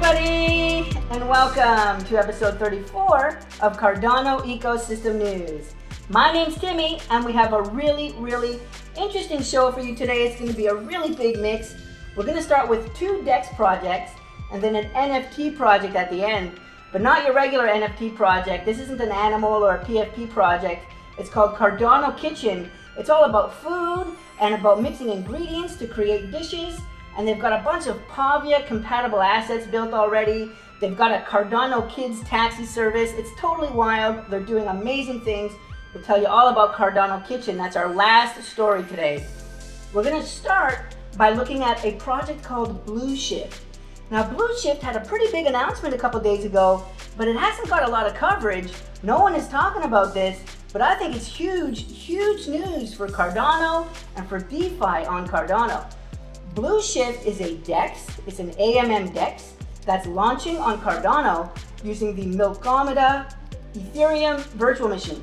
everybody, and welcome to episode 34 of Cardano Ecosystem News. My name's Timmy, and we have a really interesting show for you today. It's going to be a really big mix. We're going to start with 2 DEX projects and then an NFT project at the end, but not your regular NFT project. This isn't an animal or a PFP project. It's called Cardano Kitchen. It's all about food and about mixing ingredients to create dishes. And they've got a bunch of Pavia Compatible Assets built already. They've got a Cardano Kidz taxi service. It's totally wild. They're doing amazing things. We'll tell you all about Cardano Kitchen. That's our last story today. We're going to start by looking at a project called Blueshift. Now, Blueshift had a pretty big announcement a couple days ago, but it hasn't got a lot of coverage. No one is talking about this, but I think it's huge news for Cardano and for DeFi on Cardano. Blueshift is a DEX, it's an AMM DEX that's launching on Cardano using the Milkomeda Ethereum virtual machine.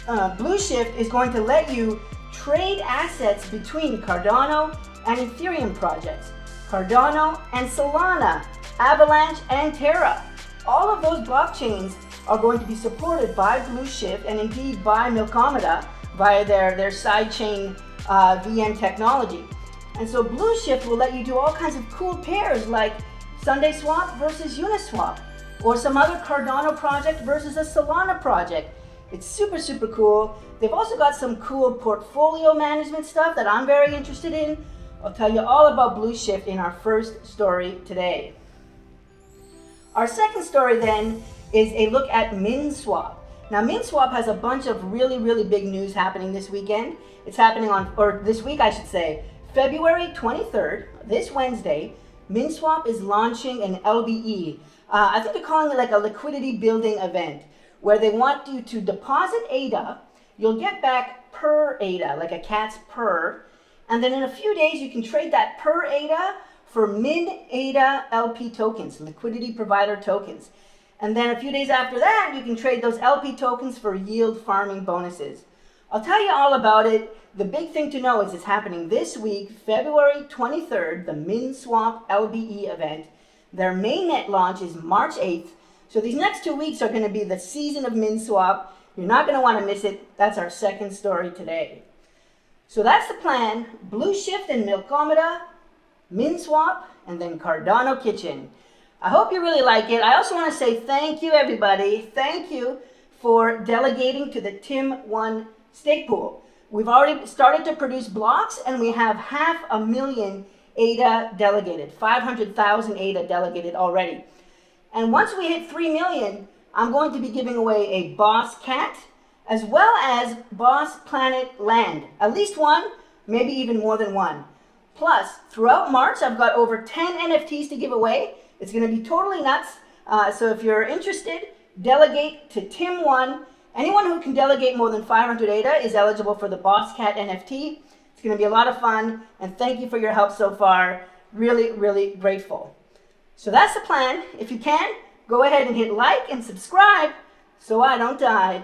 Blueshift is going to let you trade assets between Cardano and Ethereum projects, Cardano and Solana, Avalanche and Terra. All of those blockchains are going to be supported by Blueshift and indeed by Milkomeda via their sidechain VM technology. And so Blueshift will let you do all kinds of cool pairs like Sunday Swap versus Uniswap, or some other Cardano project versus a Solana project. It's super cool. They've also got some cool portfolio management stuff that I'm very interested in. I'll tell you all about Blueshift in our first story today. Our second story then is a look at MinSwap. Now, MinSwap has a bunch of really big news happening this weekend. It's happening this week, I should say, February 23rd, this Wednesday. MinSwap is launching an LBE. I think they're calling it like a liquidity building event, where they want you to deposit ADA. You'll get back per ADA, like a cat's purr. And then in a few days, you can trade that per ADA for Min ADA LP tokens, liquidity provider tokens. And then a few days after that, you can trade those LP tokens for yield farming bonuses. I'll tell you all about it. The big thing to know is it's happening this week, February 23rd, the MinSwap LBE event. Their mainnet launch is March 8th. So these next 2 weeks are going to be the season of MinSwap. You're not going to want to miss it. That's our second story today. So that's the plan. Blueshift and Milkomeda, MinSwap, and then Cardano Kitchen. I hope you really like it. I also want to say thank you, everybody. Thank you for delegating to the Tim1 stake pool. We've already started to produce blocks, and we have 500,000 ADA delegated, 500,000 ADA delegated already. And once we hit 3 million, I'm going to be giving away a Boss Cat, as well as Boss Planet Land. At least one, maybe even more than one. Plus, throughout March, I've got over 10 NFTs to give away. It's going to be totally nuts. So if you're interested, delegate to Tim1. Anyone who can delegate more than 500 ADA is eligible for the Boss Cat NFT. It's going to be a lot of fun. And thank you for your help so far. Really grateful. So that's the plan. If you can, go ahead and hit like and subscribe so I don't die.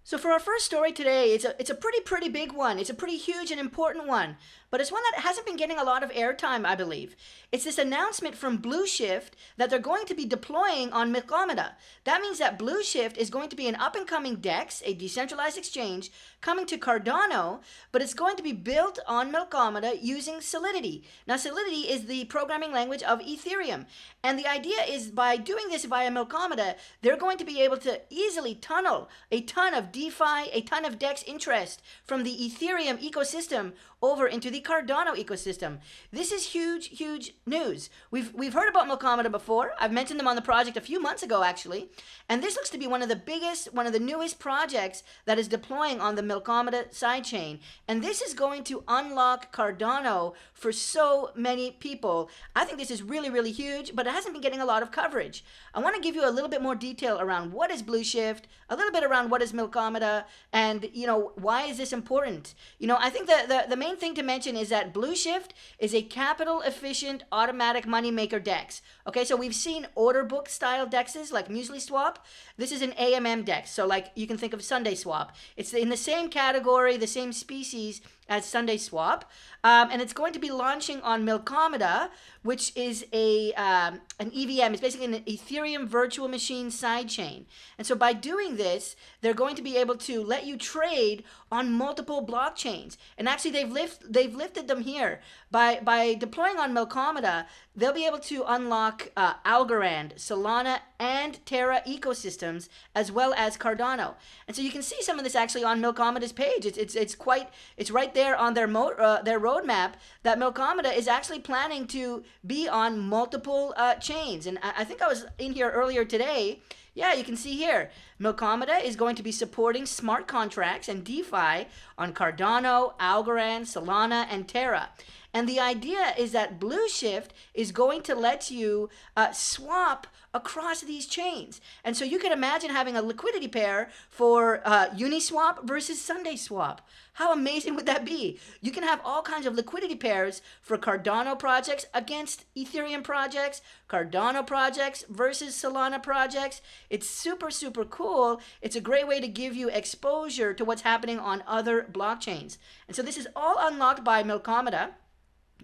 So for our first story today, it's a pretty big one. It's a pretty huge and important one, but it's one that hasn't been getting a lot of airtime, I believe. It's this announcement from Blueshift that they're going to be deploying on Milkomeda. That means that Blueshift is going to be an up-and-coming DEX, a decentralized exchange, coming to Cardano, but it's going to be built on Milkomeda using Solidity. Now, Solidity is the programming language of Ethereum, and the idea is by doing this via Milkomeda, they're going to be able to easily tunnel a ton of DeFi, a ton of DEX interest from the Ethereum ecosystem over into the Cardano ecosystem. This is huge news. We've heard about Milkomeda before. I've mentioned them on the project a few months ago, actually. And this looks to be one of the newest projects that is deploying on the Milkomeda sidechain. And this is going to unlock Cardano for so many people. I think this is really huge, but it hasn't been getting a lot of coverage. I want to give you a little bit more detail around what is Blueshift, a little bit around what is Milkomeda, and why is this important? I think the main main thing to mention is that Blueshift is a capital efficient automatic money maker DEX. Okay, so we've seen order book style DEXs like Muesli Swap. This is an AMM DEX, so like you can think of Sunday Swap. It's in the same category, the same species as Sunday Swap, and it's going to be launching on Milkomeda, which is an EVM. It's basically an Ethereum virtual machine sidechain. And so by doing this, they're going to be able to let you trade on multiple blockchains. And actually, they've lifted them here by deploying on Milkomeda. They'll be able to unlock Algorand, Solana, and Terra ecosystems, as well as Cardano. And so you can see some of this actually on Milkomeda's page. It's right there on their roadmap that Milkomeda is actually planning to be on multiple chains. And I think I was in here earlier today. Yeah, you can see here, Milkomeda is going to be supporting smart contracts and DeFi on Cardano, Algorand, Solana, and Terra. And the idea is that Blueshift is going to let you swap across these chains. And so you can imagine having a liquidity pair for Uniswap versus Sunday Swap. How amazing would that be? You can have all kinds of liquidity pairs for Cardano projects against Ethereum projects, Cardano projects versus Solana projects. It's super, super cool. It's a great way to give you exposure to what's happening on other blockchains. And so this is all unlocked by Milkomeda,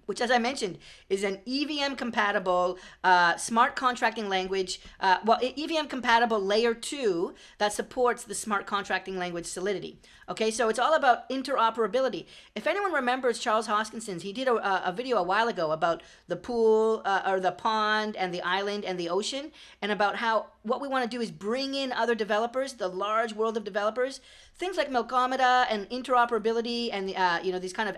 which, as I mentioned, is an EVM-compatible smart contracting language, EVM-compatible layer 2 that supports the smart contracting language Solidity. Okay, so it's all about interoperability. If anyone remembers Charles Hoskinson, he did a video a while ago about the pool, or the pond, and the island, and the ocean, and about how what we want to do is bring in other developers, the large world of developers, things like Milkomeda and interoperability, and these kind of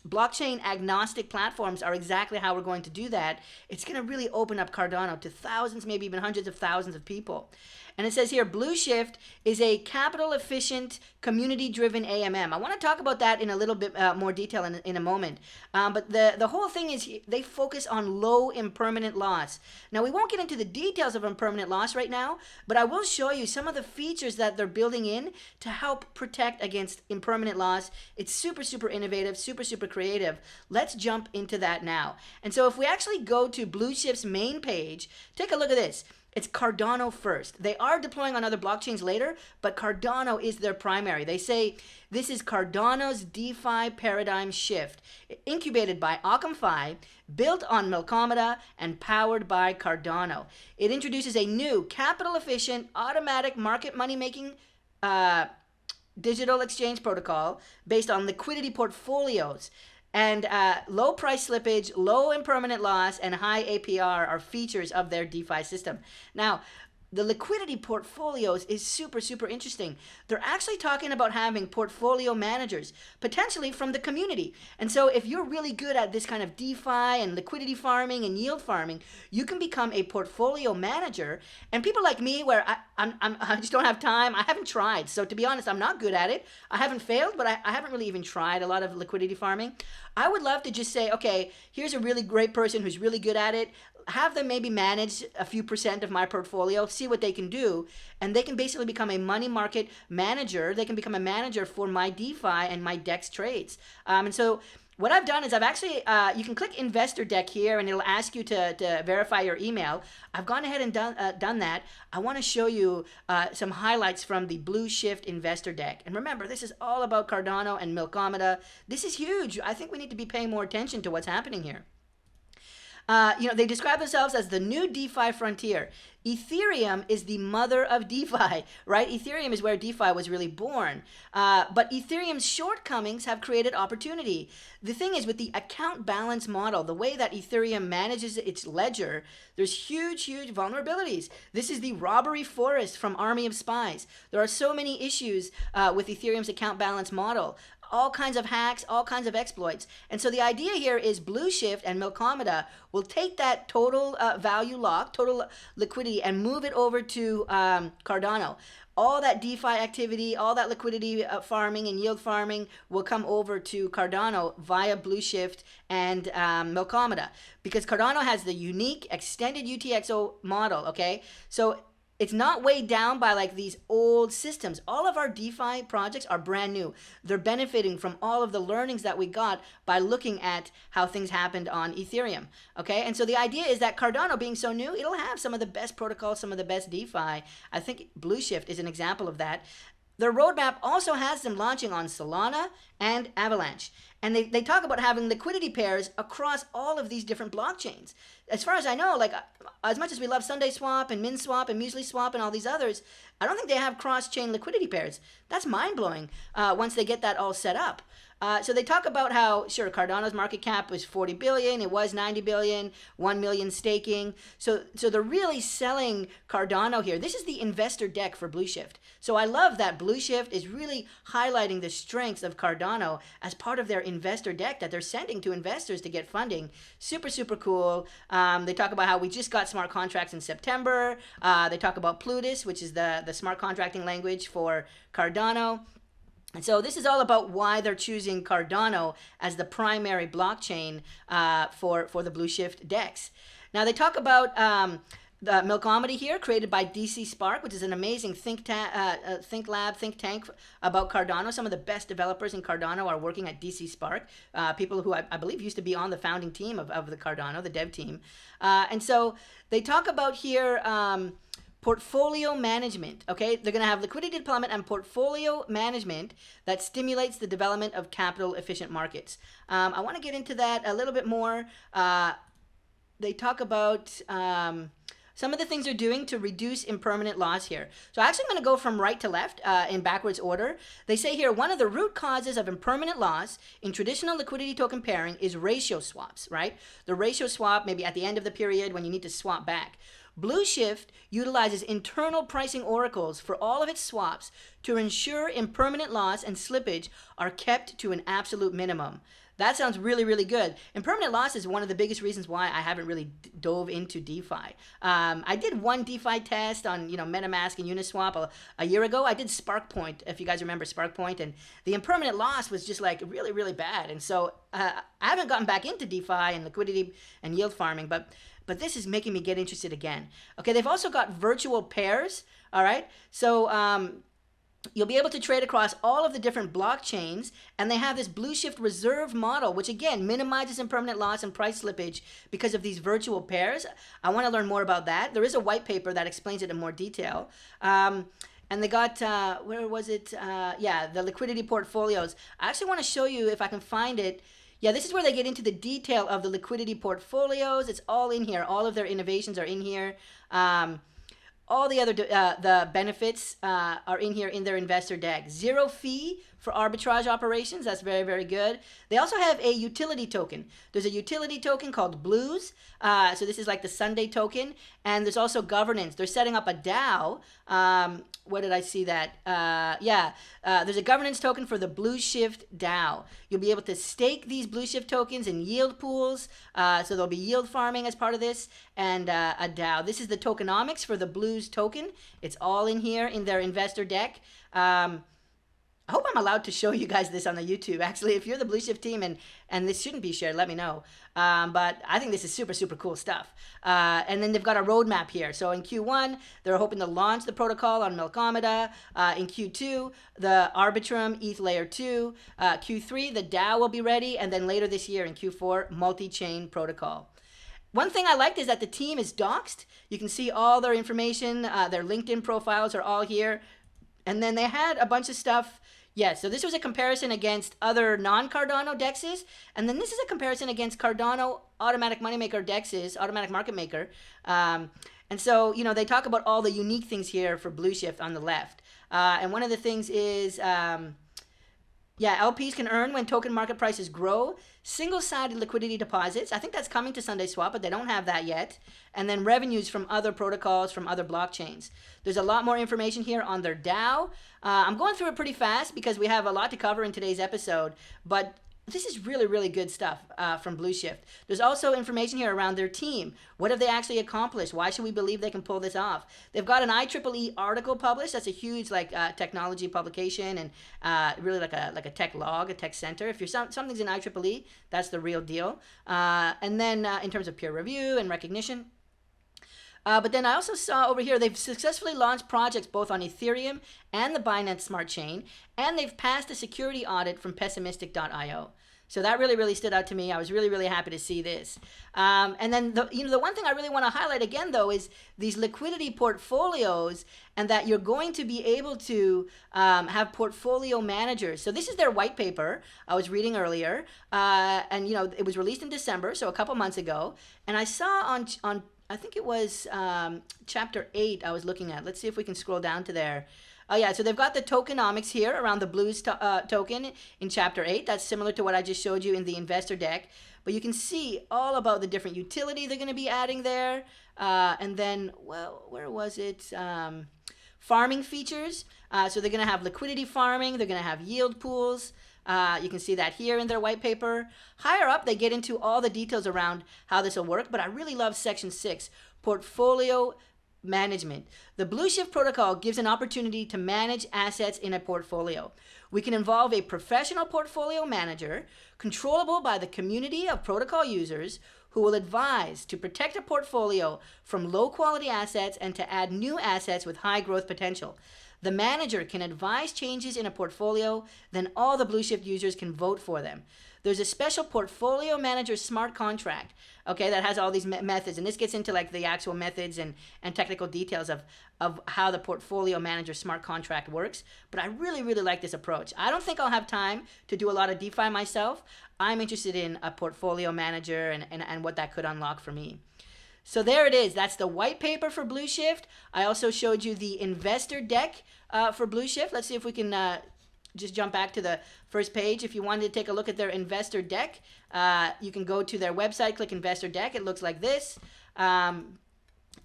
blockchain agnostic platforms are exactly how we're going to do that. It's going to really open up Cardano to thousands, maybe even hundreds of thousands of people. And it says here, Blueshift is a capital efficient, community driven AMM. I want to talk about that in a little bit more detail in a moment. But the whole thing is they focus on low impermanent loss. Now, we won't get into the details of impermanent loss right now, but I will show you some of the features that they're building in to help protect against impermanent loss. It's super, super innovative, super, super creative. Let's jump into that now. And so if we actually go to Blueshift's main page, take a look at this. It's Cardano first. They are deploying on other blockchains later, but Cardano is their primary. They say this is Cardano's DeFi paradigm shift, incubated by OccamFi, built on Milkomeda, and powered by Cardano. It introduces a new capital-efficient, automatic market money-making digital exchange protocol based on liquidity portfolios. And low price slippage, low impermanent loss, and high APR are features of their DeFi system. Now, the liquidity portfolios is super, super interesting. They're actually talking about having portfolio managers, potentially from the community. And so if you're really good at this kind of DeFi and liquidity farming and yield farming, you can become a portfolio manager. And people like me, where I just don't have time, I haven't tried. So to be honest, I'm not good at it. I haven't failed, but I haven't really even tried a lot of liquidity farming. I would love to just say, okay, here's a really great person who's really good at it. Have them maybe manage a few % of my portfolio, see what they can do, and they can basically become a money market manager. They can become a manager for my DeFi and my DEX trades. And so what I've done is I've actually, you can click Investor Deck here, and it'll ask you to verify your email. I've gone ahead and done that. I want to show you some highlights from the Blueshift Investor Deck. And remember, this is all about Cardano and Milkomeda. This is huge. I think we need to be paying more attention to what's happening here. They describe themselves as the new DeFi frontier. Ethereum is the mother of DeFi, right? Ethereum is where DeFi was really born. But Ethereum's shortcomings have created opportunity. The thing is, with the account balance model, the way that Ethereum manages its ledger, there's huge, huge vulnerabilities. This is the robbery forest from Army of Spies. There are so many issues with Ethereum's account balance model. All kinds of hacks, all kinds of exploits. And so the idea here is Blueshift and Milkomeda will take that total value lock, total liquidity, and move it over to Cardano. All that DeFi activity, all that liquidity farming and yield farming will come over to Cardano via Blueshift and Milkomeda, because Cardano has the unique extended UTXO model, okay? So it's not weighed down by like these old systems. All of our DeFi projects are brand new. They're benefiting from all of the learnings that we got by looking at how things happened on Ethereum. Okay, and so the idea is that Cardano being so new, it'll have some of the best protocols, some of the best DeFi. I think Blueshift is an example of that. Their roadmap also has them launching on Solana and Avalanche. And they talk about having liquidity pairs across all of these different blockchains. As far as I know, like as much as we love SundaySwap and MinSwap and MuesliSwap and all these others, I don't think they have cross-chain liquidity pairs. That's mind-blowing once they get that all set up. So they talk about how, sure, Cardano's market cap was 40 billion, it was 90 billion, 1 million staking. So they're really selling Cardano here. This is the investor deck for Blueshift. So I love that Blueshift is really highlighting the strengths of Cardano as part of their investor deck that they're sending to investors to get funding. Super, super cool. They talk about how we just got smart contracts in September. They talk about Plutus, which is the smart contracting language for Cardano. And so this is all about why they're choosing Cardano as the primary blockchain for the Blueshift DEX. Now they talk about the Milkomeda here, created by DC Spark, which is an amazing think tank about Cardano. Some of the best developers in Cardano are working at DC Spark, people who I believe used to be on the founding team of the Cardano, the dev team. And so they talk about here portfolio management, okay? They're going to have liquidity deployment and portfolio management that stimulates the development of capital-efficient markets. I want to get into that a little bit more. They talk about some of the things they're doing to reduce impermanent loss here. So I'm actually going to go from right to left in backwards order. They say here, one of the root causes of impermanent loss in traditional liquidity token pairing is ratio swaps, right? The ratio swap maybe at the end of the period when you need to swap back. Blueshift utilizes internal pricing oracles for all of its swaps to ensure impermanent loss and slippage are kept to an absolute minimum. That sounds really, really good. Impermanent loss is one of the biggest reasons why I haven't really dove into DeFi. I did one DeFi test on MetaMask and Uniswap a year ago. I did SparkPoint, if you guys remember SparkPoint, and the impermanent loss was just like really, really bad. And so I haven't gotten back into DeFi and liquidity and yield farming, but this is making me get interested again. Okay, they've also got virtual pairs, all right? So you'll be able to trade across all of the different blockchains, and they have this Blueshift reserve model, which again minimizes impermanent loss and price slippage because of these virtual pairs. I want to learn more about that. There is a white paper that explains it in more detail. And they got, where was it? Yeah, the liquidity portfolios. I actually want to show you if I can find it. Yeah, this is where they get into the detail of the liquidity portfolios. It's all in here. All of their innovations are in here. All the other the benefits are in here in their investor deck. Zero fee for arbitrage operations. That's very, very good. They also have a utility token. There's a utility token called Blues. So this is like the Sunday token. And there's also governance. They're setting up a DAO. Where did I see that? There's a governance token for the Blueshift DAO. You'll be able to stake these Blueshift tokens in yield pools. So there'll be yield farming as part of this, and a DAO. This is the tokenomics for the Blues token. It's all in here in their investor deck. I hope I'm allowed to show you guys this on the YouTube. Actually, if you're the Blueshift team and this shouldn't be shared, let me know. But I think this is super, super cool stuff. And then they've got a roadmap here. So in Q1, they're hoping to launch the protocol on Milkomeda. In Q2, the Arbitrum ETH Layer 2. Q3, the DAO will be ready. And then later this year in Q4, multi-chain protocol. One thing I liked is that the team is doxed. You can see all their information. Their LinkedIn profiles are all here. And then they had a bunch of stuff. Yeah, so this was a comparison against other non-Cardano DEXs, and then this is a comparison against Cardano automatic moneymaker DEXs, automatic market maker. And so, they talk about all the unique things here for Blueshift on the left. And one of the things is, LPs can earn when token market prices grow. Single-sided liquidity deposits. I think that's coming to SundaySwap, but they don't have that yet. And then revenues from other protocols, from other blockchains. There's a lot more information here on their DAO. I'm going through it pretty fast because we have a lot to cover in today's episode, but this is really, really good stuff from Blueshift. There's also information here around their team. What have they actually accomplished? Why should we believe they can pull this off? They've got an IEEE article published. That's a huge technology publication and really like a tech log, a tech center. If something's in IEEE, that's the real deal. And then in terms of peer review and recognition, But then I also saw over here, they've successfully launched projects both on Ethereum and the Binance Smart Chain, and they've passed a security audit from pessimistic.io. So that really, really stood out to me. I was really, really happy to see this. And then the one thing I really want to highlight again, though, is these liquidity portfolios, and that you're going to be able to have portfolio managers. So this is their white paper I was reading earlier, and it was released in December, so a couple months ago. And I saw on I think it was chapter 8 I was looking at. Let's see if we can scroll down to there. Oh yeah, so they've got the tokenomics here around the Blues token in chapter 8. That's similar to what I just showed you in the investor deck. But you can see all about the different utility they're going to be adding there. And then, well, where was it? Farming features. So they're going to have liquidity farming. They're going to have yield pools. You can see that here in their white paper. Higher up, they get into all the details around how this will work. But I really love section 6, portfolio management. The Blueshift protocol gives an opportunity to manage assets in a portfolio. We can involve a professional portfolio manager, controllable by the community of protocol users, who will advise to protect a portfolio from low-quality assets and to add new assets with high growth potential. The manager can advise changes in a portfolio, then all the Blueshift users can vote for them. There's a special portfolio manager smart contract, okay, that has all these methods, and this gets into like the actual methods and technical details of how the portfolio manager smart contract works. But I really, really like this approach. I don't think I'll have time to do a lot of DeFi myself. I'm interested in a portfolio manager and what that could unlock for me. So there it is. That's the white paper for Blueshift. I also showed you the investor deck for Blueshift. Let's see if we can just jump back to the first page. If you wanted to take a look at their investor deck, you can go to their website, click investor deck. It looks like this. And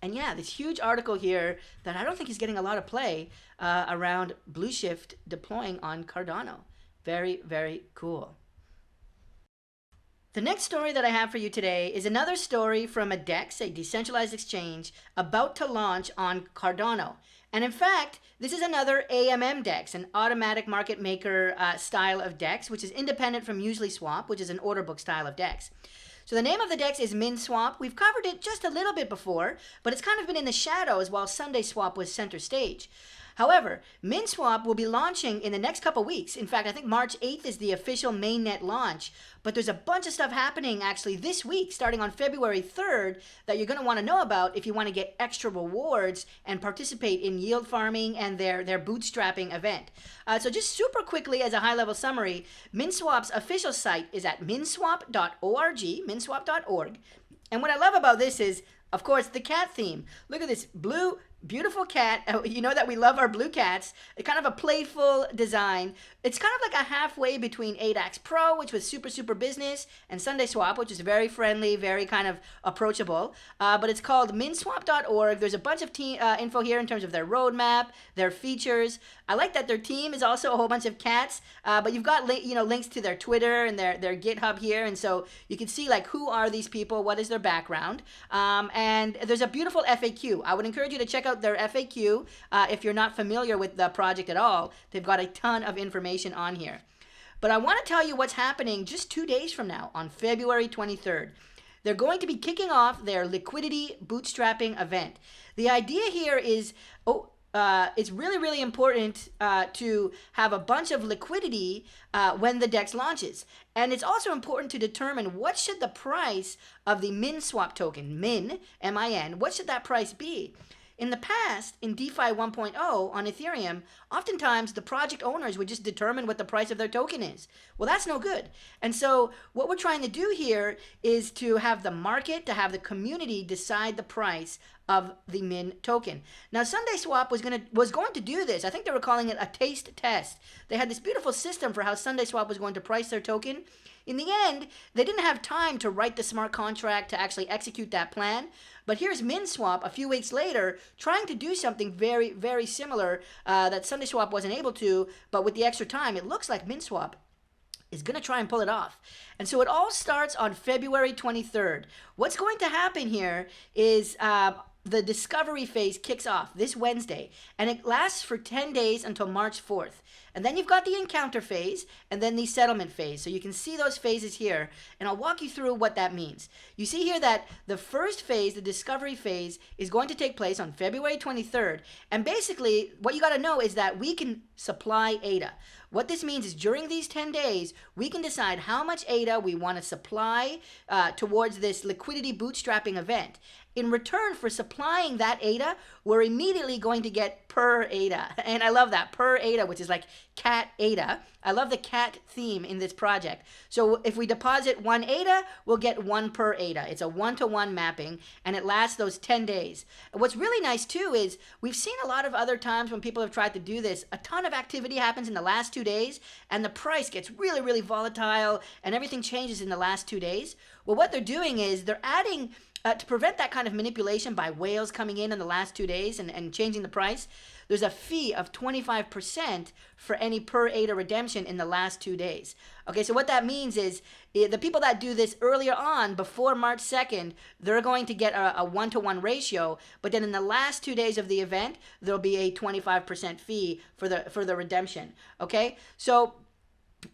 yeah, this huge article here that I don't think is getting a lot of play around Blueshift deploying on Cardano. Very, very cool. The next story that I have for you today is another story from a DEX, a decentralized exchange, about to launch on Cardano. And in fact, this is another AMM DEX, an automatic market maker style of DEX, which is independent from Uniswap, which is an order book style of DEX. So the name of the DEX is MinSwap. We've covered it just a little bit before, but it's kind of been in the shadows while SundaySwap was center stage. However, MinSwap will be launching in the next couple weeks. In fact, I think March 8th is the official mainnet launch. But there's a bunch of stuff happening actually this week, starting on February 3rd, that you're going to want to know about if you want to get extra rewards and participate in yield farming and their bootstrapping event. So just super quickly as a high-level summary, MinSwap's official site is at minswap.org, minswap.org. And what I love about this is, of course, the cat theme. Look at this blue, beautiful cat. You know that we love our blue cats. It's kind of a playful design. It's kind of like a halfway between ADAX Pro, which was super, super business, and SundaySwap, which is very friendly, very kind of approachable. But it's called minswap.org. There's a bunch of info here in terms of their roadmap, their features. I like that their team is also a whole bunch of cats, but you've got links to their Twitter and their GitHub here, and so you can see like who are these people, what is their background, and there's a beautiful FAQ. I would encourage you to check out their FAQ if you're not familiar with the project at all. They've got a ton of information on here. But I want to tell you what's happening just 2 days from now on February 23rd. They're going to be kicking off their Liquidity Bootstrapping Event. The idea here is, it's really, really important to have a bunch of liquidity when the DEX launches. And it's also important to determine what should the price of the MinSwap token, Min, M-I-N, what should that price be? In the past, in DeFi 1.0 on Ethereum, oftentimes the project owners would just determine what the price of their token is. Well, that's no good. And so what we're trying to do here is to have the market, to have the community decide the price of the Min token. Now, SundaySwap was going to do this. I think they were calling it a taste test. They had this beautiful system for how SundaySwap was going to price their token. In the end, they didn't have time to write the smart contract to actually execute that plan. But here's MinSwap a few weeks later trying to do something very, very similar that SundaySwap wasn't able to, but with the extra time, it looks like MinSwap is going to try and pull it off. And so it all starts on February 23rd. What's going to happen here is the discovery phase kicks off this Wednesday, and it lasts for 10 days until March 4th. And then you've got the encounter phase and then the settlement phase. So you can see those phases here, and I'll walk you through what that means. You see here that the first phase, the discovery phase, is going to take place on February 23rd. And basically, what you got to know is that we can supply ADA. What this means is during these 10 days, we can decide how much ADA we want to supply towards this liquidity bootstrapping event. In return for supplying that ADA, we're immediately going to get per ADA. And I love that, per ADA, which is like cat ADA. I love the cat theme in this project. So if we deposit 1 ADA, we'll get 1 per ADA. It's a 1-to-1 mapping, and it lasts those 10 days. And what's really nice too is we've seen a lot of other times when people have tried to do this, a ton of activity happens in the last 2 days, and the price gets really, really volatile, and everything changes in the last 2 days. Well, what they're doing is they're adding to prevent that kind of manipulation by whales coming in the last 2 days and changing the price. There's a fee of 25% for any per ADA redemption in the last 2 days. Okay, so what that means is the people that do this earlier on, before March 2nd, they're going to get a 1-to-1 ratio, but then in the last 2 days of the event, there'll be a 25% fee for the redemption. Okay, so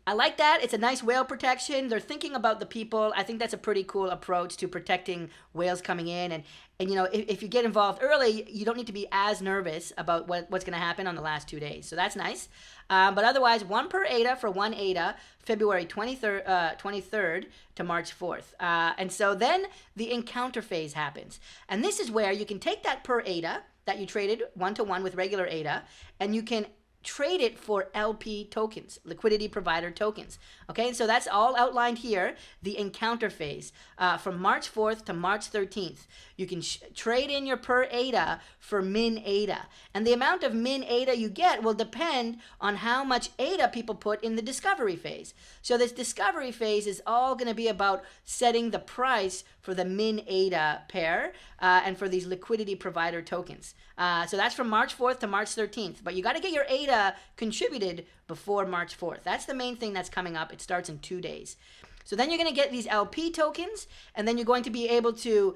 I like that. It's a nice whale protection. They're thinking about the people. I think that's a pretty cool approach to protecting whales coming in. And you know, if you get involved early, you don't need to be as nervous about what's going to happen on the last 2 days. So that's nice. But otherwise, 1 per ADA for 1 ADA, February 23rd to March 4th. And so then the encounter phase happens. And this is where you can take that per ADA that you traded 1-to-1 with regular ADA, and you can trade it for LP tokens, liquidity provider tokens. Okay, so that's all outlined here, the encounter phase from March 4th to March 13th. You can trade in your per ADA for min ADA. And the amount of min ADA you get will depend on how much ADA people put in the discovery phase. So this discovery phase is all going to be about setting the price for the min ADA pair and for these liquidity provider tokens. So that's from March 4th to March 13th. But you got to get your ADA contributed before March 4th. That's the main thing that's coming up. It starts in 2 days. So then you're going to get these LP tokens, and then you're going to be able to,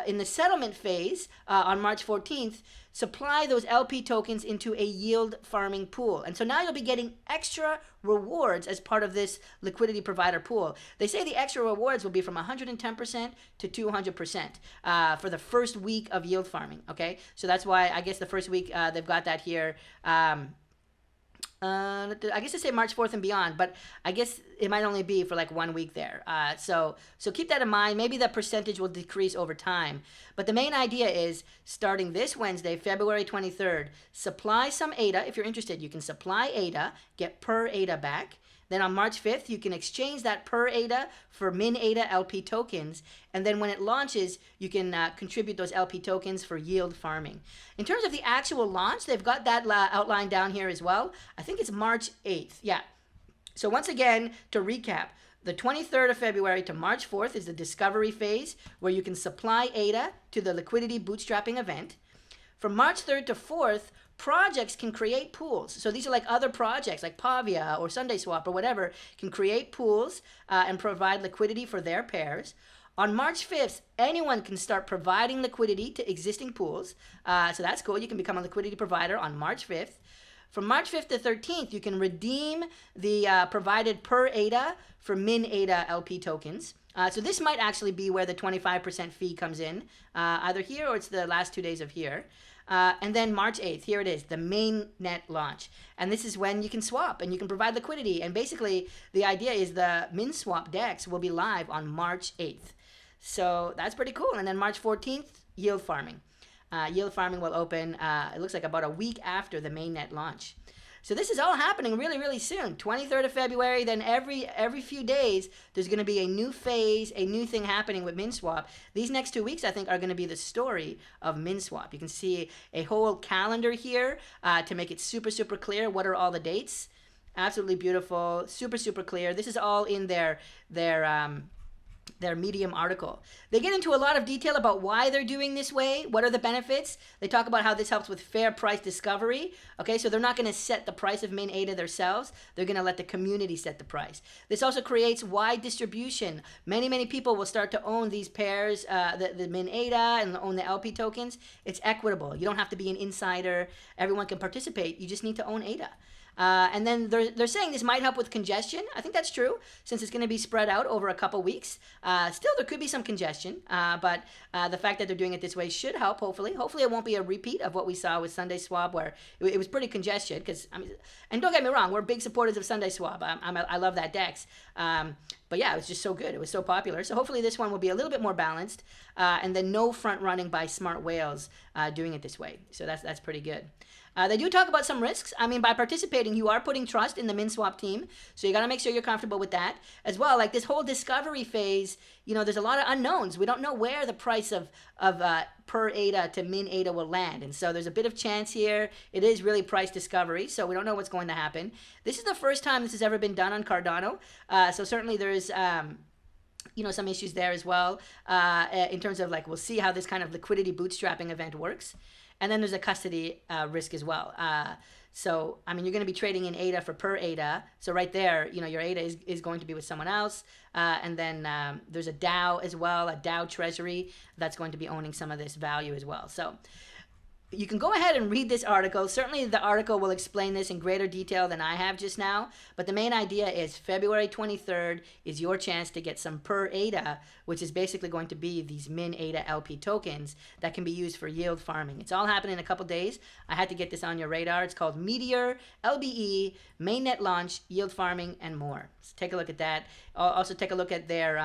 in the settlement phase on March 14th, supply those LP tokens into a yield farming pool. And so now you'll be getting extra rewards as part of this liquidity provider pool. They say the extra rewards will be from 110% to 200% for the first week of yield farming. Okay, so that's why I guess the first week they've got that here. I guess they say March 4th and beyond, but I guess it might only be for like 1 week there. So keep that in mind. Maybe the percentage will decrease over time. But the main idea is starting this Wednesday, February 23rd, supply some ADA. If you're interested, you can supply ADA, get per ADA back. Then on March 5th, you can exchange that per ADA for min ADA LP tokens. And then when it launches, you can contribute those LP tokens for yield farming. In terms of the actual launch, they've got that outlined down here as well. I think it's March 8th. Yeah. So once again, to recap, the 23rd of February to March 4th is the discovery phase where you can supply ADA to the liquidity bootstrapping event. From March 3rd to 4th, projects can create pools. So these are like other projects like Pavia or SundaySwap or whatever can create pools and provide liquidity for their pairs. On March 5th, anyone can start providing liquidity to existing pools. So that's cool. You can become a liquidity provider on March 5th. From March 5th to 13th, you can redeem the provided per ADA for min ADA LP tokens. So this might actually be where the 25% fee comes in, either here or it's the last 2 days of here. And then March 8th, here it is, the Mainnet launch. And this is when you can swap and you can provide liquidity. And basically, the idea is the MinSwap DEX will be live on March 8th. So that's pretty cool. And then March 14th, yield farming. Yield farming will open, it looks like about a week after the Mainnet launch. So this is all happening really, really soon. 23rd of February, then every few days, there's going to be a new phase, a new thing happening with MinSwap. These next 2 weeks, I think, are going to be the story of MinSwap. You can see a whole calendar here to make it super, super clear. What are all the dates? Absolutely beautiful, super, super clear. This is all in their their Medium article. They get into a lot of detail about why they're doing this way, what are the benefits. They talk about how this helps with fair price discovery. Okay, so they're not going to set the price of Min ADA themselves. They're going to let the community set the price. This also creates wide distribution. Many people will start to own these pairs, the Min ADA and own the LP tokens. It's equitable. You don't have to be an insider. Everyone can participate. You just need to own ADA. And then they're saying this might help with congestion. I think that's true, since it's going to be spread out over a couple weeks. Still, there could be some congestion, but the fact that they're doing it this way should help, hopefully. Hopefully, it won't be a repeat of what we saw with Sunday Swap, where it was pretty congested. Because, I mean, and don't get me wrong, we're big supporters of Sunday Swap. I love that DEX. But yeah, it was just so good. It was so popular. So hopefully this one will be a little bit more balanced, and then no front running by smart whales doing it this way. So that's pretty good. They do talk about some risks. I mean, by participating, you are putting trust in the MinSwap team. So you got to make sure you're comfortable with that as well. Like this whole discovery phase, you know, there's a lot of unknowns. We don't know where the price of per ADA to Min ADA will land. And so there's a bit of chance here. It is really price discovery. So we don't know what's going to happen. This is the first time this has ever been done on Cardano. So certainly there's, you know, some issues there as well in terms of like, we'll see how this kind of liquidity bootstrapping event works. And then there's a custody risk as well. So, I mean, you're going to be trading in ADA for per ADA. So right there, you know, your ADA is going to be with someone else. And then there's a DAO as well, a DAO treasury that's going to be owning some of this value as well. So you can go ahead and read this article. Certainly the article will explain this in greater detail than I have just now. But the main idea is February 23rd is your chance to get some per ADA, which is basically going to be these Min ADA LP tokens that can be used for yield farming. It's all happening in a couple days. I had to get this on your radar. It's called Meteor, LBE, Mainnet launch, yield farming, and more. So take a look at that. Also take a look at their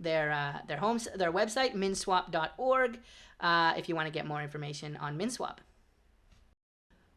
website, minswap.org. If you want to get more information on MinSwap.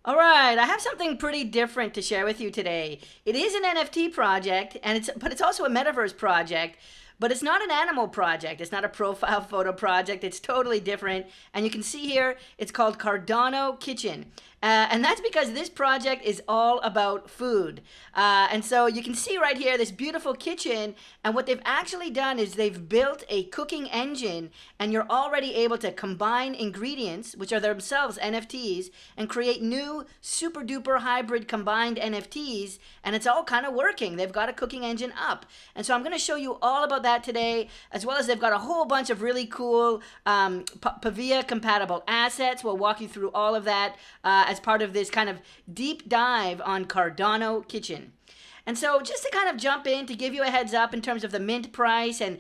All right, I have something pretty different to share with you today. It is an NFT project, but it's also a metaverse project. But it's not an animal project. It's not a profile photo project. It's totally different. And you can see here, it's called Cardano Kitchen. And that's because this project is all about food. And so you can see right here this beautiful kitchen. And what they've actually done is they've built a cooking engine. And you're already able to combine ingredients, which are themselves NFTs, and create new super duper hybrid combined NFTs. And it's all kind of working. They've got a cooking engine up. And so I'm going to show you all about that today, as well as they've got a whole bunch of really cool Pavia Compatible Assets. We'll walk you through all of that as part of this kind of deep dive on Cardano Kitchen. And so just to kind of jump in to give you a heads up in terms of the mint price and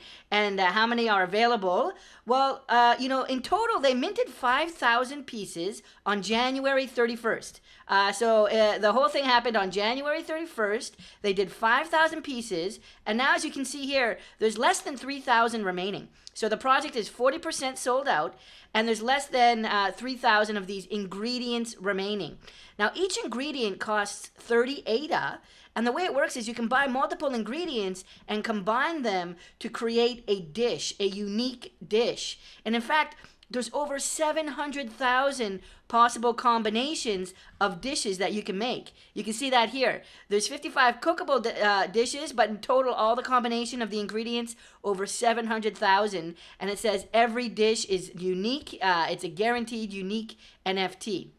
how many are available, well, you know, in total they minted 5,000 pieces on January 31st. So the whole thing happened on January 31st. They did 5,000 pieces, and now as you can see here, there's less than 3,000 remaining. So the project is 40% sold out, and there's less than 3,000 of these ingredients remaining. Now each ingredient costs 30 ADA, and the way it works is you can buy multiple ingredients and combine them to create a dish, a unique dish. And in fact, there's over 700,000 possible combinations of dishes that you can make. You can see that here. There's 55 cookable dishes, but in total, all the combination of the ingredients, over 700,000. And it says every dish is unique. It's a guaranteed unique NFT.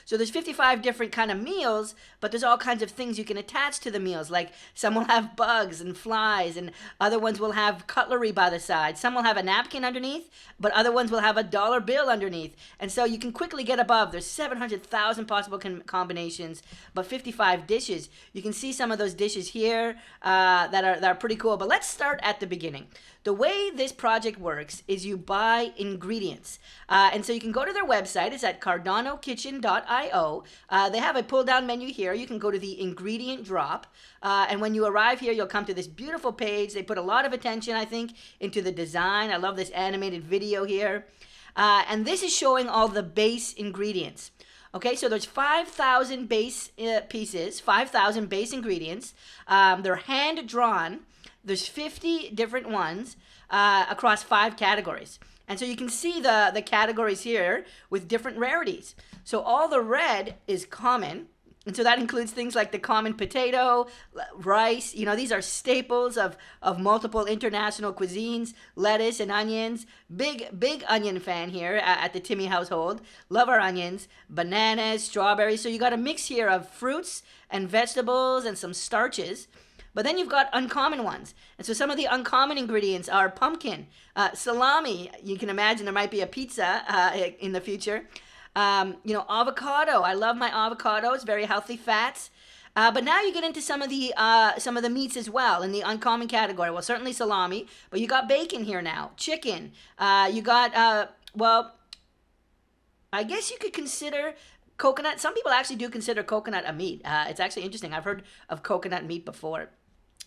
So there's 55 different kind of meals, but there's all kinds of things you can attach to the meals. Like some will have bugs and flies, and other ones will have cutlery by the side. Some will have a napkin underneath, but other ones will have a dollar bill underneath. And so you can quickly get above. There's 700,000 possible combinations, but 55 dishes. You can see some of those dishes here that are pretty cool. But let's start at the beginning. The way this project works is you buy ingredients. And so you can go to their website. It's at cardano.kitchen.io. They have a pull-down menu here. You can go to the ingredient drop. And when you arrive here, you'll come to this beautiful page. They put a lot of attention, I think, into the design. I love this animated video here. And this is showing all the base ingredients. Okay, so there's 5,000 base pieces, 5,000 base ingredients. They're hand-drawn. There's 50 different ones across 5 categories. And so you can see the categories here with different rarities. So all the red is common. And so that includes things like the common potato, rice. You know, these are staples of multiple international cuisines, lettuce and onions. Big onion fan here at the Timmy household. Love our onions, bananas, strawberries. So you got a mix here of fruits and vegetables and some starches. But then you've got uncommon ones. And so some of the uncommon ingredients are pumpkin, salami. You can imagine there might be a pizza in the future. You know, avocado. I love my avocados, very healthy fats. But now you get into some of the meats as well in the uncommon category. Well, certainly salami, but you got bacon here now, chicken. You got well, I guess you could consider coconut. Some people actually do consider coconut a meat. It's actually interesting. I've heard of coconut meat before.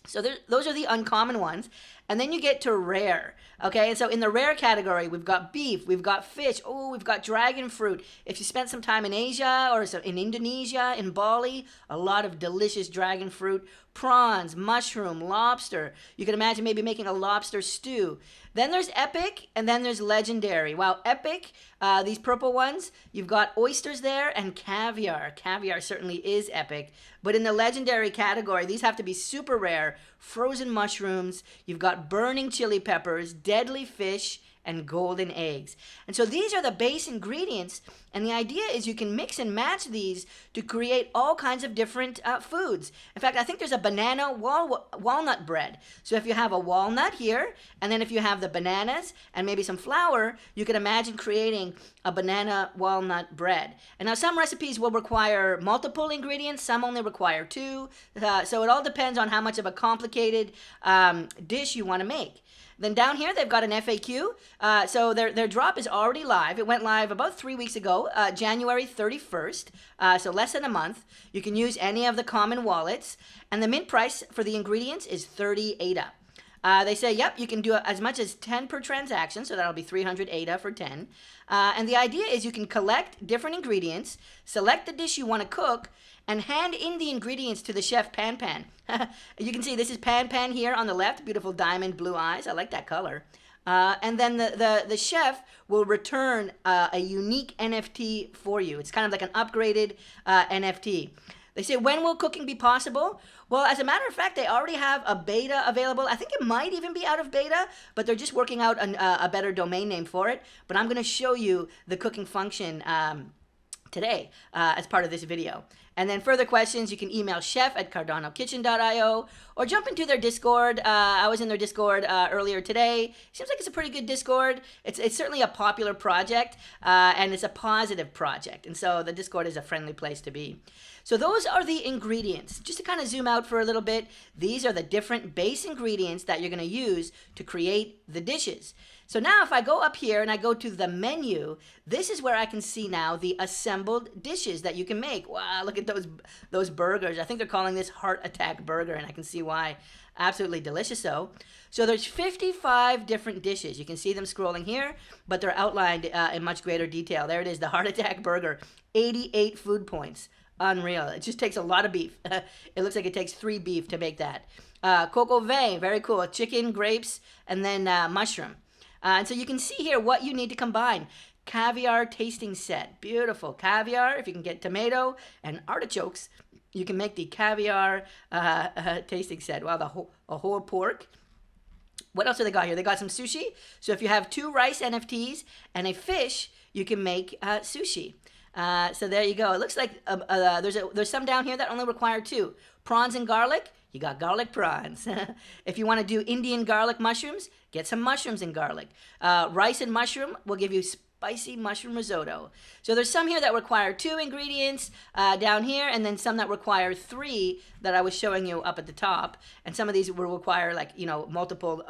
So those are the uncommon ones. And then you get to rare, okay? And so in the rare category, we've got beef, we've got fish, oh, we've got dragon fruit. If you spent some time in Asia or in Indonesia, in Bali, a lot of delicious dragon fruit, prawns, mushroom, lobster. You can imagine maybe making a lobster stew. Then there's epic, and then there's legendary. Wow, epic, these purple ones, you've got oysters there and caviar. Caviar certainly is epic. But in the legendary category, these have to be super rare. Frozen mushrooms, you've got burning chili peppers, deadly fish, and golden eggs. And so these are the base ingredients, and the idea is you can mix and match these to create all kinds of different foods. In fact, I think there's a banana walnut bread. So if you have a walnut here, and then if you have the bananas and maybe some flour, you can imagine creating a banana walnut bread. And now some recipes will require multiple ingredients, some only require 2. So it all depends on how much of a complicated dish you want to make. Then down here, they've got an FAQ. So their drop is already live. It went live about 3 weeks ago, January 31st, so less than a month. You can use any of the common wallets. And the mint price for the ingredients is 30 ADA. They say, yep, you can do as much as 10 per transaction, so that'll be 300 ADA for 10. And the idea is you can collect different ingredients, select the dish you want to cook, and hand in the ingredients to the chef Pan. You can see this is Pan here on the left, beautiful diamond blue eyes. I like that color. And then the chef will return a unique NFT for you. It's kind of like an upgraded NFT. They say, when will cooking be possible? Well, as a matter of fact, they already have a beta available. I think it might even be out of beta, but they're just working out a better domain name for it. But I'm going to show you the cooking function today as part of this video. And then further questions, you can email chef@cardanokitchen.io or jump into their Discord. I was in their Discord earlier today. Seems like it's a pretty good Discord. It's certainly a popular project, and it's a positive project. And so the Discord is a friendly place to be. So those are the ingredients. Just to kind of zoom out for a little bit, these are the different base ingredients that you're going to use to create the dishes. So now if I go up here and I go to the menu, this is where I can see now the assembled dishes that you can make. Wow, look at those burgers. I think they're calling this Heart Attack Burger, and I can see why. Absolutely delicious though. So there's 55 different dishes. You can see them scrolling here, but they're outlined in much greater detail. There it is, the Heart Attack Burger, 88 food points. Unreal. It just takes a lot of beef. It looks like it takes 3 beef to make that. Coco vin, very cool. Chicken, grapes, and then mushroom. And so you can see here what you need to combine. Caviar tasting set. Beautiful. Caviar, if you can get tomato and artichokes, you can make the caviar tasting set. Wow, a whole pork. What else do they got here? They got some sushi. So if you have 2 rice NFTs and a fish, you can make sushi. So there you go. It looks like there's some down here that only require 2. Prawns and garlic, you got garlic prawns. If you want to do Indian garlic mushrooms, get some mushrooms and garlic. Rice and mushroom will give you spicy mushroom risotto. So there's some here that require 2 ingredients down here, and then some that require 3 that I was showing you up at the top. And some of these will require multiple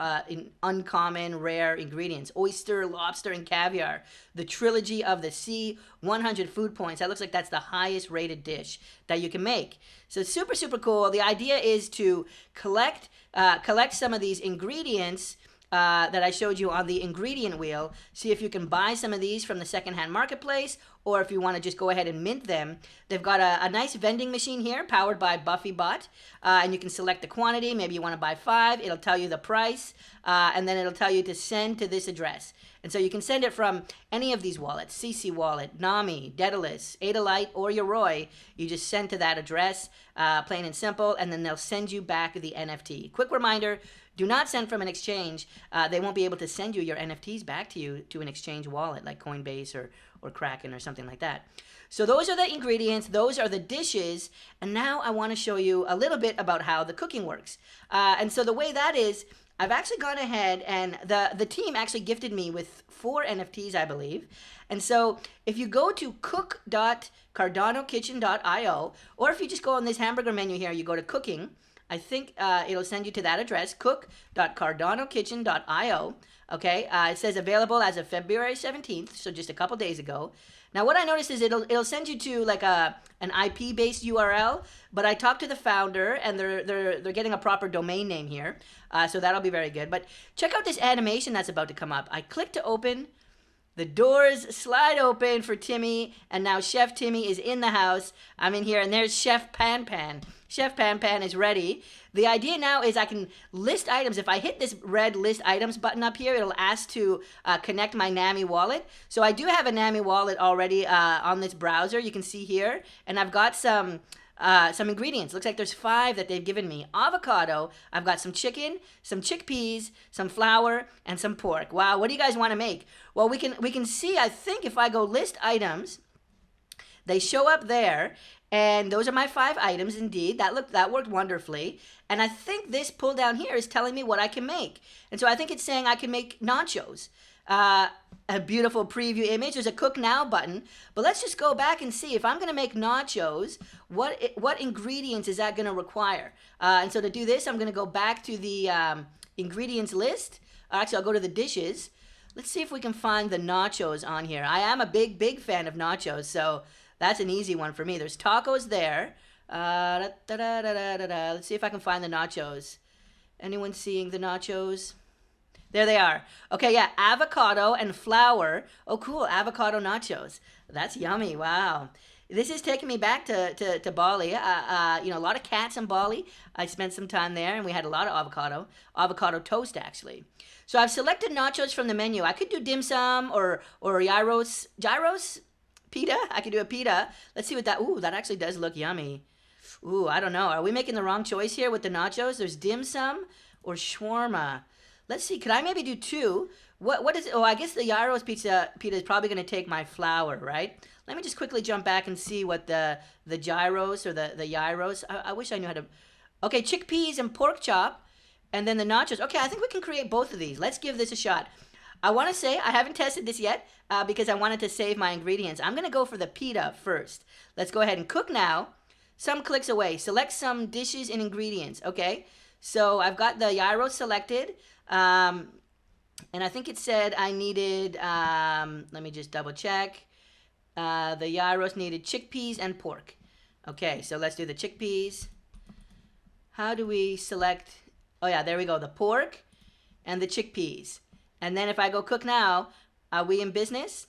uncommon, rare ingredients. Oyster, lobster, and caviar. The Trilogy of the Sea, 100 food points. That looks like that's the highest rated dish that you can make. So super, super cool. The idea is to collect some of these ingredients that I showed you on the ingredient wheel. See if you can buy some of these from the secondhand marketplace, or if you want to just go ahead and mint them. They've got a nice vending machine here powered by BuffyBot, and you can select the quantity. Maybe you want to buy 5. It'll tell you the price, and then it'll tell you to send to this address. And so you can send it from any of these wallets, CC Wallet, Nami, Daedalus, Adalite, or Yoroi. You just send to that address, plain and simple, and then they'll send you back the NFT. Quick reminder, do not send from an exchange. They won't be able to send you your NFTs back to you to an exchange wallet like Coinbase or Kraken or something like that. So those are the ingredients, those are the dishes, and now I want to show you a little bit about how the cooking works. And so the way that is, I've actually gone ahead and the team actually gifted me with 4 NFTs, I believe. And so if you go to cook.cardanokitchen.io, or if you just go on this hamburger menu here, you go to cooking, I think it'll send you to that address, cook.cardanokitchen.io. Okay, it says available as of February 17th, so just a couple days ago. Now what I noticed is it'll send you to like an IP-based URL, but I talked to the founder and they're getting a proper domain name here, so that'll be very good. But check out this animation that's about to come up. I click to open. The doors slide open for Timmy, and now Chef Timmy is in the house. I'm in here, and there's Chef Pan Pan. Chef Pan Pan is ready. The idea now is I can list items. If I hit this red list items button up here, it'll ask to connect my NAMI wallet. So I do have a NAMI wallet already on this browser. You can see here, and I've got some ingredients. Looks like there's 5 that they've given me. Avocado, I've got some chicken, some chickpeas, some flour, and some pork. Wow, what do you guys want to make? Well, we can see, I think if I go list items, they show up there, and those are my 5 items indeed. That worked wonderfully. And I think this pull down here is telling me what I can make. And so I think it's saying I can make nachos. A beautiful preview image. There's a cook now button, but let's just go back and see if I'm going to make nachos, what ingredients is that going to require? And so to do this, I'm going to go back to the ingredients list. Actually, I'll go to the dishes. Let's see if we can find the nachos on here. I am a big fan of nachos, so that's an easy one for me. There's tacos there. Let's see if I can find the nachos. Anyone seeing the nachos? There they are. Okay, yeah, avocado and flour. Oh, cool, avocado nachos. That's yummy, wow. This is taking me back to Bali. A lot of cats in Bali. I spent some time there, and we had a lot of avocado toast, actually. So I've selected nachos from the menu. I could do dim sum or gyros, pita. I could do a pita. Let's see what that, ooh, that actually does look yummy. Ooh, I don't know. Are we making the wrong choice here with the nachos? There's dim sum or shawarma. Let's see, could I maybe do 2? What is it? Oh, I guess the gyros pita is probably going to take my flour, right? Let me just quickly jump back and see what the gyros or the gyros. I wish I knew how to. Okay, chickpeas and pork chop, and then the nachos. Okay, I think we can create both of these. Let's give this a shot. I want to say I haven't tested this yet because I wanted to save my ingredients. I'm going to go for the pita first. Let's go ahead and cook now. Some clicks away. Select some dishes and ingredients. Okay, so I've got the gyros selected. And I think it said I needed, let me just double check. The gyros needed chickpeas and pork. Okay, so let's do the chickpeas. How do we select? Oh yeah, there we go. The pork and the chickpeas. And then if I go cook now, are we in business?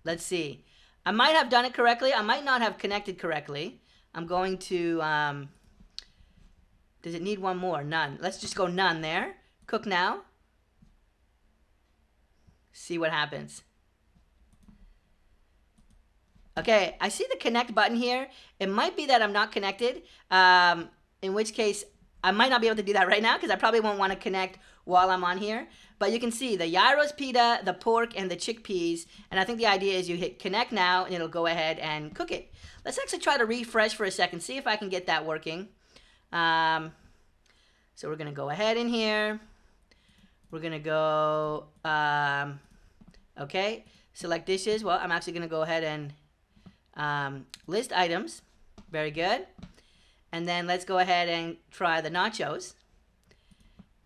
Let's see. I might have done it correctly. I might not have connected correctly. I'm going to, does it need one more? None. Let's just go none there. Cook now. See what happens. Okay, I see the connect button here. It might be that I'm not connected, in which case I might not be able to do that right now because I probably won't want to connect while I'm on here. But you can see the gyros pita, the pork, and the chickpeas. And I think the idea is you hit connect now and it'll go ahead and cook it. Let's actually try to refresh for a second, see if I can get that working. So we're going to go ahead in here. We're going to go, okay, select dishes. Well, I'm actually going to go ahead and list items. Very good. And then let's go ahead and try the nachos.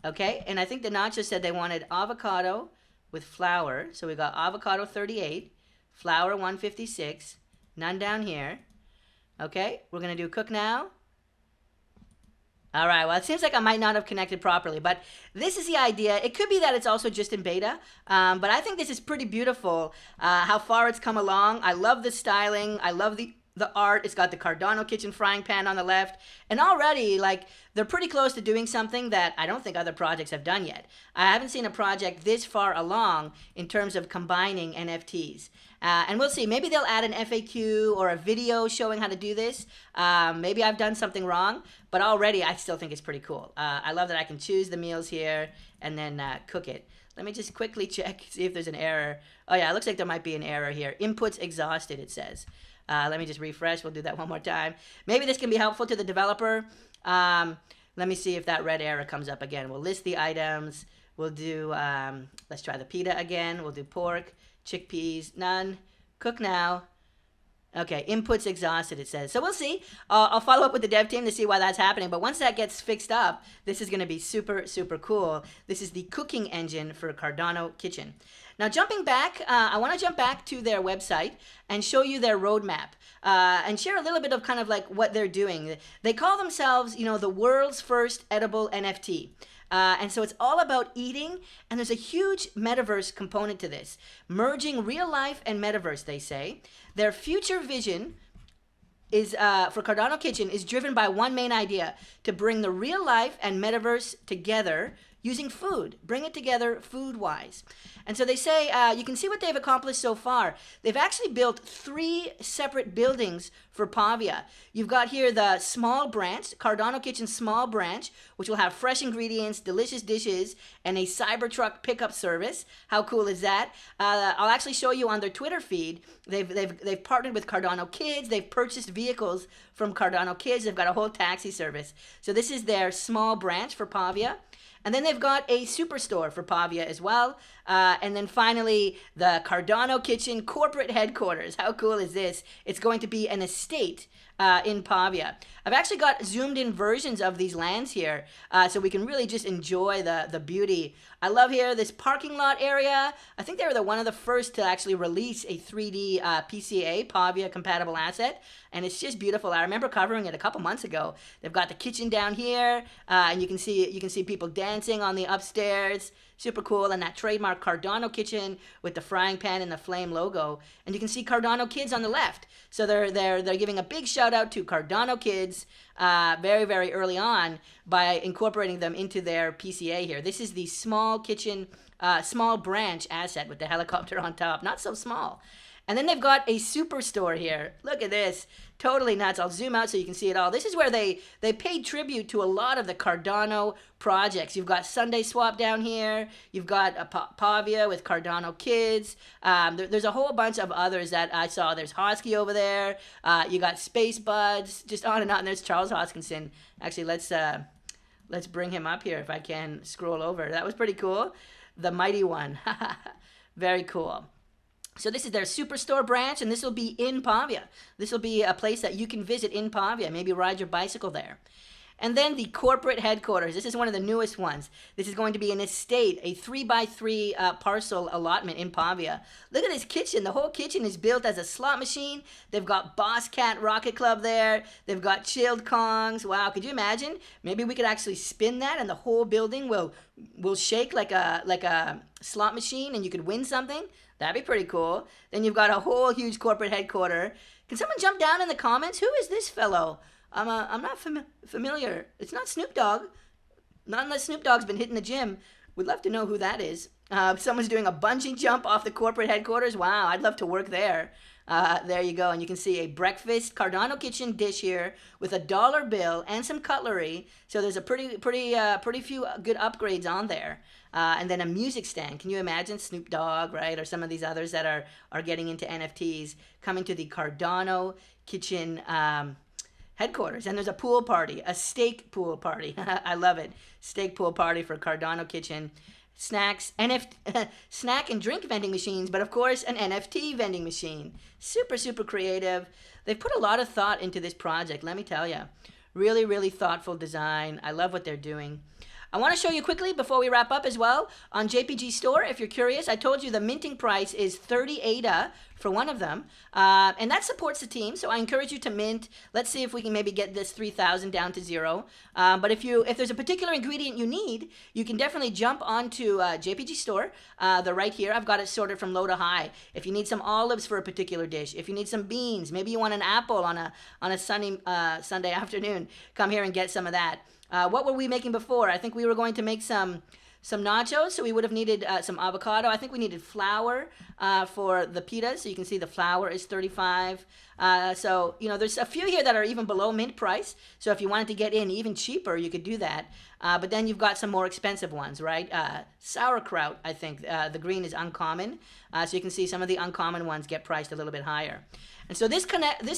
Okay, and I think the nachos said they wanted avocado with flour. So we got avocado 38, flour 156, none down here. Okay, we're going to do cook now. All right, well, it seems like I might not have connected properly, but this is the idea. It could be that it's also just in beta, but I think this is pretty beautiful, how far it's come along. I love the styling. I love the the art. It's got the Cardano Kitchen frying pan on the left. And already, like, they're pretty close to doing something that I don't think other projects have done yet. I haven't seen a project this far along in terms of combining NFTs. And we'll see. Maybe they'll add an FAQ or a video showing how to do this. Maybe I've done something wrong, but already I still think it's pretty cool. I love that I can choose the meals here and then cook it. Let me just quickly check, see if there's an error. Oh yeah, it looks like there might be an error here. Inputs exhausted, it says. Let me just refresh. We'll do that one more time. Maybe this can be helpful to the developer. Let me see if that red error comes up again. We'll list the items. We'll do, let's try the pita again. We'll do pork, chickpeas, none. Cook now. Okay, inputs exhausted, it says. So we'll see. I'll follow up with the dev team to see why that's happening. But once that gets fixed up, this is going to be super, super cool. This is the cooking engine for Cardano Kitchen. Now, jumping back, I want to jump back to their website and show you their roadmap and share a little bit of kind of like what they're doing. They call themselves, you know, the world's first edible NFT. And so it's all about eating, and there's a huge metaverse component to this. Merging real life and metaverse, they say. Their future vision is for Cardano Kitchen is driven by one main idea: to bring the real life and metaverse together using food. Bring it together food-wise. And so they say, you can see what they've accomplished so far. They've actually built 3 separate buildings for Pavia. You've got here the small branch, Cardano Kitchen small branch, which will have fresh ingredients, delicious dishes, and a Cybertruck pickup service. How cool is that? I'll actually show you on their Twitter feed. They've partnered with Cardano Kidz. They've purchased vehicles from Cardano Kidz. They've got a whole taxi service. So this is their small branch for Pavia. And then they've got a superstore for Pavia as well. And then finally, the Cardano Kitchen corporate headquarters. How cool is this? It's going to be an estate in Pavia. I've actually got zoomed in versions of these lands here so we can really just enjoy the beauty. I love here this parking lot area. I think they were one of the first to actually release a 3D PCA, Pavia Compatible Asset. And it's just beautiful. I remember covering it a couple months ago. They've got the kitchen down here, and you can see people dancing on the upstairs. Super cool. And that trademark Cardano Kitchen with the frying pan and the flame logo. And you can see Cardano Kidz on the left. So they're giving a big shout out to Cardano Kidz very, very early on by incorporating them into their PCA here. This is the small kitchen, small branch asset with the helicopter on top. Not so small. And then they've got a superstore here. Look at this. Totally nuts. I'll zoom out so you can see it all. This is where they paid tribute to a lot of the Cardano projects. You've got Sunday Swap down here. You've got Pavia with Cardano Kidz. There's a whole bunch of others that I saw. There's Hosky over there. You got Space Buds. Just on and on. And there's Charles Hoskinson. Actually, let's bring him up here if I can scroll over. That was pretty cool. The Mighty One. Very cool. So this is their superstore branch, and this will be in Pavia. This will be a place that you can visit in Pavia, maybe ride your bicycle there. And then the corporate headquarters. This is one of the newest ones. This is going to be an estate, a 3x3 parcel allotment in Pavia. Look at this kitchen. The whole kitchen is built as a slot machine. They've got Boss Cat Rocket Club there. They've got chilled Kongs. Wow, could you imagine? Maybe we could actually spin that and the whole building will shake like a slot machine and you could win something. That'd be pretty cool. Then you've got a whole huge corporate headquarters. Can someone jump down in the comments? Who is this fellow? I'm not familiar. It's not Snoop Dogg. Not unless Snoop Dogg's been hitting the gym. We'd love to know who that is. Someone's doing a bungee jump off the corporate headquarters. Wow, I'd love to work there. There you go. And you can see a breakfast Cardano Kitchen dish here with a dollar bill and some cutlery. So there's a pretty few good upgrades on there. And then a music stand. Can you imagine Snoop Dogg, right? Or some of these others that are getting into NFTs coming to the Cardano Kitchen headquarters. And there's a pool party, a steak pool party. I love it. Steak pool party for Cardano Kitchen. Snacks, snack and drink vending machines, but of course an NFT vending machine. Super, super creative. They've put a lot of thought into this project, let me tell you. Really, really thoughtful design. I love what they're doing. I want to show you quickly before we wrap up as well on JPG Store. If you're curious, I told you the minting price is 30 ADA for one of them, and that supports the team. So I encourage you to mint. Let's see if we can maybe get this 3,000 down to 0. But if there's a particular ingredient you need, you can definitely jump onto JPG Store. They're right here. I've got it sorted from low to high. If you need some olives for a particular dish, if you need some beans, maybe you want an apple on a sunny Sunday afternoon, come here and get some of that. What were we making before? I think we were going to make some nachos, so we would have needed some avocado. I think we needed flour for the pitas, so you can see the flour is 35. So, you know, there's a few here that are even below mint price, so if you wanted to get in even cheaper, you could do that. But then you've got some more expensive ones, right? Sauerkraut, I think, the green is uncommon, so you can see some of the uncommon ones get priced a little bit higher. And so this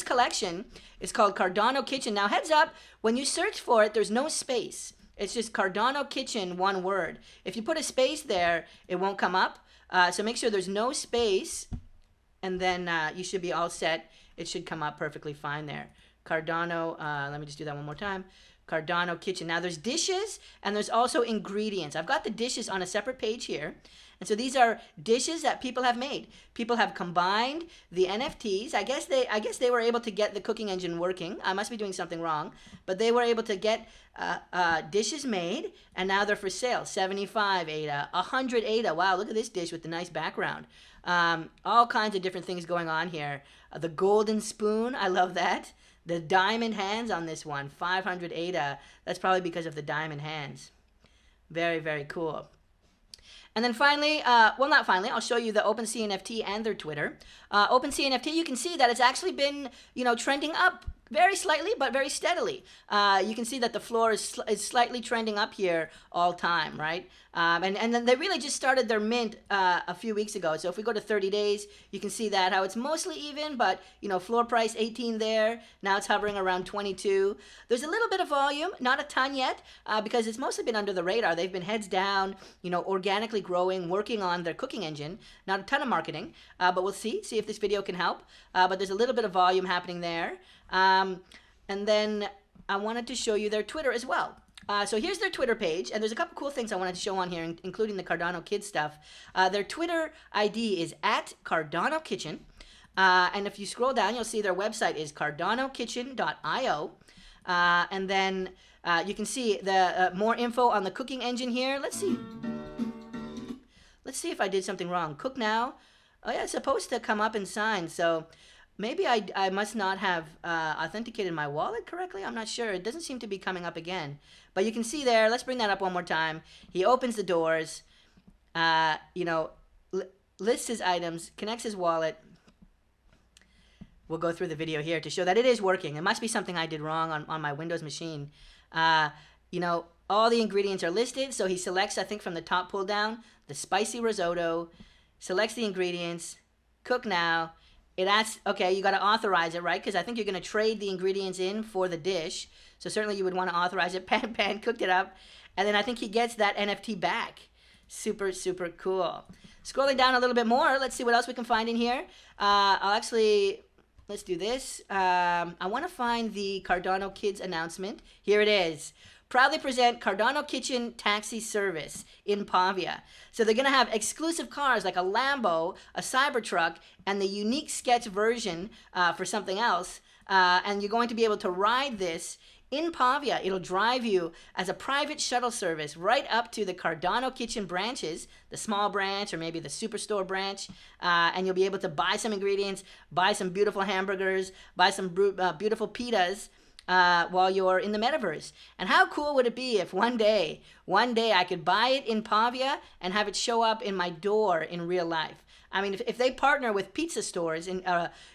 collection is called Cardano Kitchen. Now, heads up, when you search for it, there's no space. It's just Cardano Kitchen, one word. If you put a space there, it won't come up. So make sure there's no space, and then you should be all set. It should come up perfectly fine there. Cardano, let me just do that one more time. Cardano Kitchen. Now there's dishes and there's also ingredients. I've got the dishes on a separate page here. And so these are dishes that people have made. People have combined the NFTs. I guess they were able to get the cooking engine working. I must be doing something wrong, but they were able to get dishes made, and now they're for sale. 75 ADA, 100 ADA. Wow, look at this dish with the nice background. All kinds of different things going on here. The golden spoon, I love that. The diamond hands on this one, 500 ADA. That's probably because of the diamond hands. Very, very cool. And then finally, well, not finally, I'll show you the OpenSea NFT and their Twitter. OpenSea NFT, you can see that it's actually been, you know, trending up very slightly, but very steadily. You can see that the floor is slightly trending up here all time, right? And then they really just started their mint a few weeks ago. So if we go to 30 days, you can see that how it's mostly even, but, you know, floor price 18 there. Now it's hovering around 22. There's a little bit of volume, not a ton yet, because it's mostly been under the radar. They've been heads down, you know, organically growing, working on their cooking engine. Not a ton of marketing, but we'll see if this video can help. But there's a little bit of volume happening there. And then I wanted to show you their Twitter as well. So here's their Twitter page, and there's a couple cool things I wanted to show on here, including the Cardano Kidz stuff. Their Twitter ID is @Cardano Kitchen, and if you scroll down, you'll see their website is cardanokitchen.io, and then you can see the more info on the cooking engine here. Let's see if I did something wrong. Cook now. Oh yeah, it's supposed to come up and sign, so maybe I must not have authenticated my wallet correctly. I'm not sure. It doesn't seem to be coming up again. But you can see there, let's bring that up one more time. He opens the doors, you know, lists his items, connects his wallet. We'll go through the video here to show that it is working. It must be something I did wrong on my Windows machine. You know, all the ingredients are listed. So he selects, I think, from the top pull down, the spicy risotto, selects the ingredients, cook now. It asks, okay, you got to authorize it, right? Because I think you're going to trade the ingredients in for the dish. So certainly you would want to authorize it. Pan, cooked it up. And then I think he gets that NFT back. Super, super cool. Scrolling down a little bit more, let's see what else we can find in here. Let's do this. I want to find the Cardano Kidz announcement. Here it is. Proudly present Cardano Kitchen taxi service in Pavia. So they're going to have exclusive cars like a Lambo, a Cybertruck, and the unique sketch version for something else. And you're going to be able to ride this in Pavia. It'll drive you as a private shuttle service right up to the Cardano Kitchen branches, the small branch or maybe the Superstore branch, and you'll be able to buy some ingredients, buy some beautiful hamburgers, buy some beautiful pitas, while you're in the metaverse. And how cool would it be if one day I could buy it in Pavia and have it show up in my door in real life? I mean, if they partner with pizza stores, and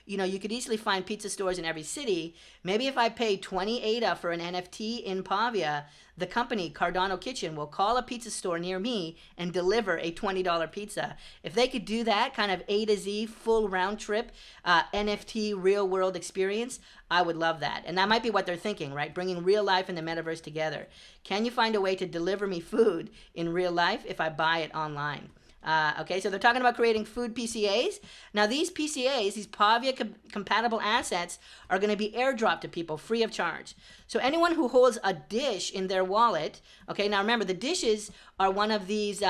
you know, you could easily find pizza stores in every city. Maybe if I pay 20 ADA for an NFT in Pavia, the company Cardano Kitchen will call a pizza store near me and deliver a $20 pizza. If they could do that kind of A to Z full round trip NFT real world experience, I would love that. And that might be what they're thinking, right? Bringing real life and the metaverse together. Can you find a way to deliver me food in real life if I buy it online? Okay, so they're talking about creating food PCAs. Now these PCAs, these Pavia Compatible Assets, are going to be airdropped to people free of charge. So anyone who holds a dish in their wallet, okay, now remember the dishes are one of these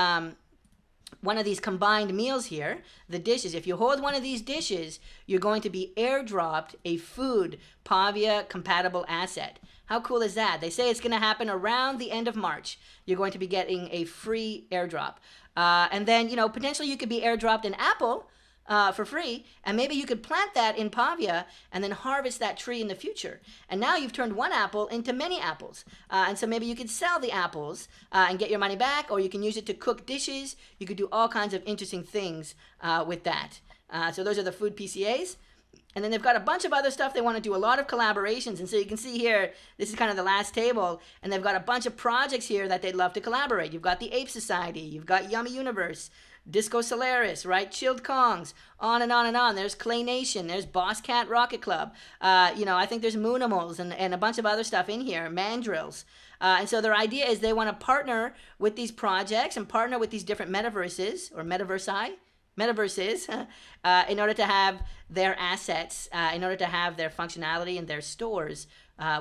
combined meals here. The dishes, if you hold one of these dishes, you're going to be airdropped a food Pavia Compatible Asset. How cool is that? They say it's going to happen around the end of March. You're going to be getting a free airdrop. And then, you know, potentially you could be airdropped an apple for free, and maybe you could plant that in Pavia and then harvest that tree in the future. And now you've turned one apple into many apples. And so maybe you could sell the apples and get your money back, or you can use it to cook dishes. You could do all kinds of interesting things with that. So those are the food PCAs. And then they've got a bunch of other stuff. They want to do a lot of collaborations. And so you can see here, this is kind of the last table. And they've got a bunch of projects here that they'd love to collaborate. You've got the Ape Society. You've got Yummy Universe, Disco Solaris, right? Chilled Kongs, on and on and on. There's Clay Nation. There's Boss Cat Rocket Club. You know, I think there's Moonimals and a bunch of other stuff in here, Mandrills. And so their idea is they want to partner with these projects and partner with these different metaverses or metaverses in order to have their assets, in order to have their functionality and their stores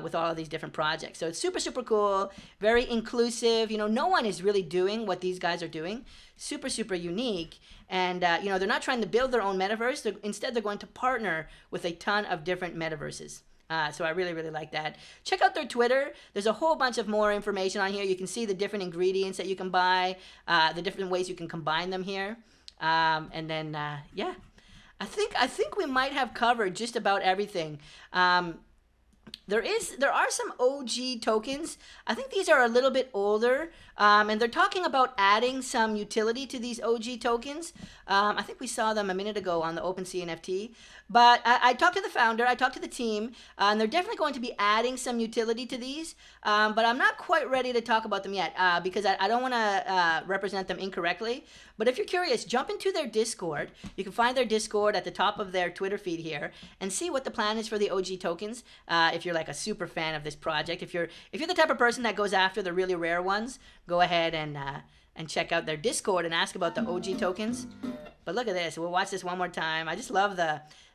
with all of these different projects. So it's super, super cool, very inclusive. You know, no one is really doing what these guys are doing. Super, super unique. And, you know, they're not trying to build their own metaverse. Instead, they're going to partner with a ton of different metaverses. So I really, really like that. Check out their Twitter. There's a whole bunch of more information on here. You can see the different ingredients that you can buy, the different ways you can combine them here. And then, yeah, I think we might have covered just about everything. There are some OG tokens. I think these are a little bit older, and they're talking about adding some utility to these OG tokens. I think we saw them a minute ago on the OpenSea NFT. But I talked to the founder, I talked to the team, and they're definitely going to be adding some utility to these. But I'm not quite ready to talk about them yet because I don't want to represent them incorrectly. But if you're curious, jump into their Discord. You can find their Discord at the top of their Twitter feed here and see what the plan is for the OG tokens. If you're like a super fan of this project, if you're the type of person that goes after the really rare ones, go ahead and check out their Discord and ask about the OG tokens. But look at this. We'll watch this one more time. I just love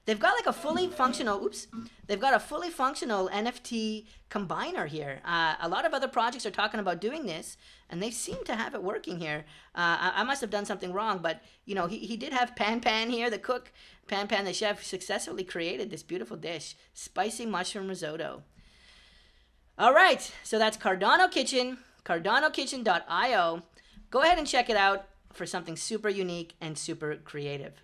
they've got like a fully functional, they've got a fully functional NFT combiner here. A lot of other projects are talking about doing this, and they seem to have it working here. I must have done something wrong, but you know, he did have Pan here, the cook. Pan the chef successfully created this beautiful dish, spicy mushroom risotto. All right, so that's Cardano Kitchen, CardanoKitchen.io. Go ahead and check it out for something super unique and super creative.